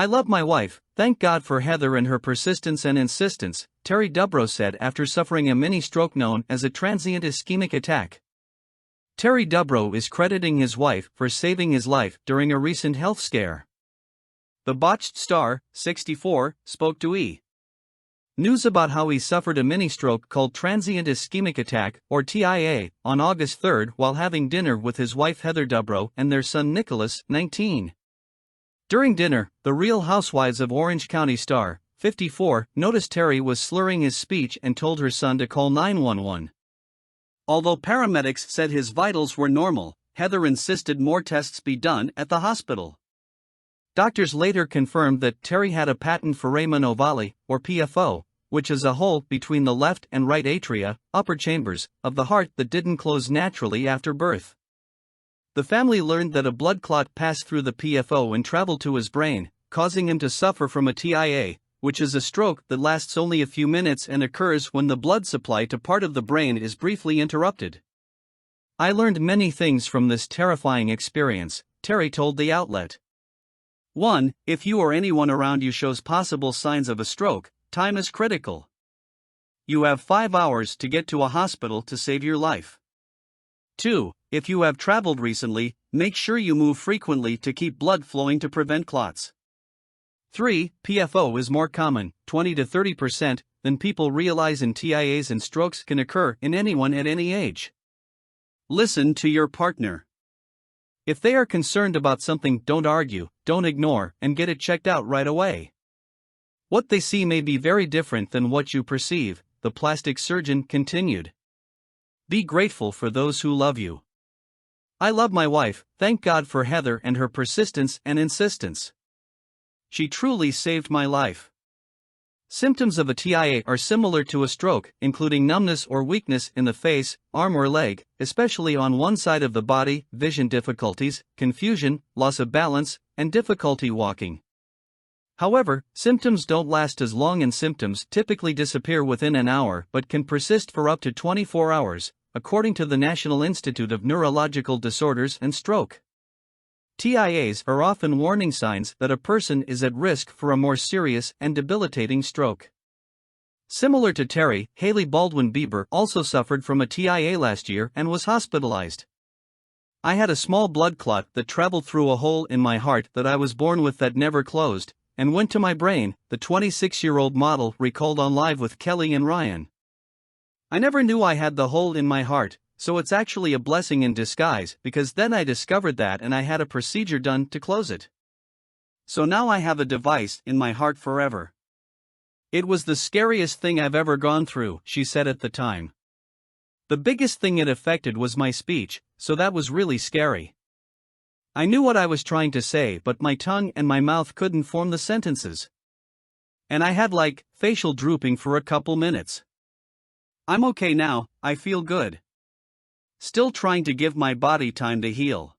I love my wife, thank God for Heather and her persistence and insistence, Terry Dubrow said after suffering a mini-stroke known as a transient ischemic attack. Terry Dubrow is crediting his wife for saving his life during a recent health scare. The Botched star, 64, spoke to E! News about how he suffered a mini-stroke called transient ischemic attack, or TIA, on August 3 while having dinner with his wife Heather Dubrow and their son Nicholas, 19. During dinner, the Real Housewives of Orange County star, 54, noticed Terry was slurring his speech and told her son to call 911. Although paramedics said his vitals were normal, Heather insisted more tests be done at the hospital. Doctors later confirmed that Terry had a patent foramen ovale, or PFO, which is a hole between the left and right atria, upper chambers, of the heart that didn't close naturally after birth. The family learned that a blood clot passed through the PFO and traveled to his brain, causing him to suffer from a TIA, which is a stroke that lasts only a few minutes and occurs when the blood supply to part of the brain is briefly interrupted. I learned many things from this terrifying experience, Terry told the outlet. 1. If you or anyone around you shows possible signs of a stroke, time is critical. You have 5 hours to get to a hospital to save your life. 2. If you have traveled recently, make sure you move frequently to keep blood flowing to prevent clots. 3. PFO is more common, 20 to 30%, than people realize, and TIAs and strokes can occur in anyone at any age. Listen to your partner. If they are concerned about something, don't argue, don't ignore, and get it checked out right away. What they see may be very different than what you perceive, the plastic surgeon continued. Be grateful for those who love you. I love my wife, thank God for Heather and her persistence and insistence. She truly saved my life. Symptoms of a TIA are similar to a stroke, including numbness or weakness in the face, arm or leg, especially on one side of the body, vision difficulties, confusion, loss of balance, and difficulty walking. However, symptoms don't last as long, and symptoms typically disappear within an hour but can persist for up to 24 hours, according to the National Institute of Neurological Disorders and Stroke. TIAs are often warning signs that a person is at risk for a more serious and debilitating stroke. Similar to Terry, Hailey Baldwin Bieber also suffered from a TIA last year and was hospitalized. I had a small blood clot that traveled through a hole in my heart that I was born with that never closed, and went to my brain, the 26-year-old model recalled on Live with Kelly and Ryan. I never knew I had the hole in my heart, so it's actually a blessing in disguise, because then I discovered that and I had a procedure done to close it. So now I have a device in my heart forever. It was the scariest thing I've ever gone through, she said at the time. The biggest thing it affected was my speech, so that was really scary. I knew what I was trying to say, but my tongue and my mouth couldn't form the sentences. And I had facial drooping for a couple minutes. I'm okay now, I feel good. Still trying to give my body time to heal.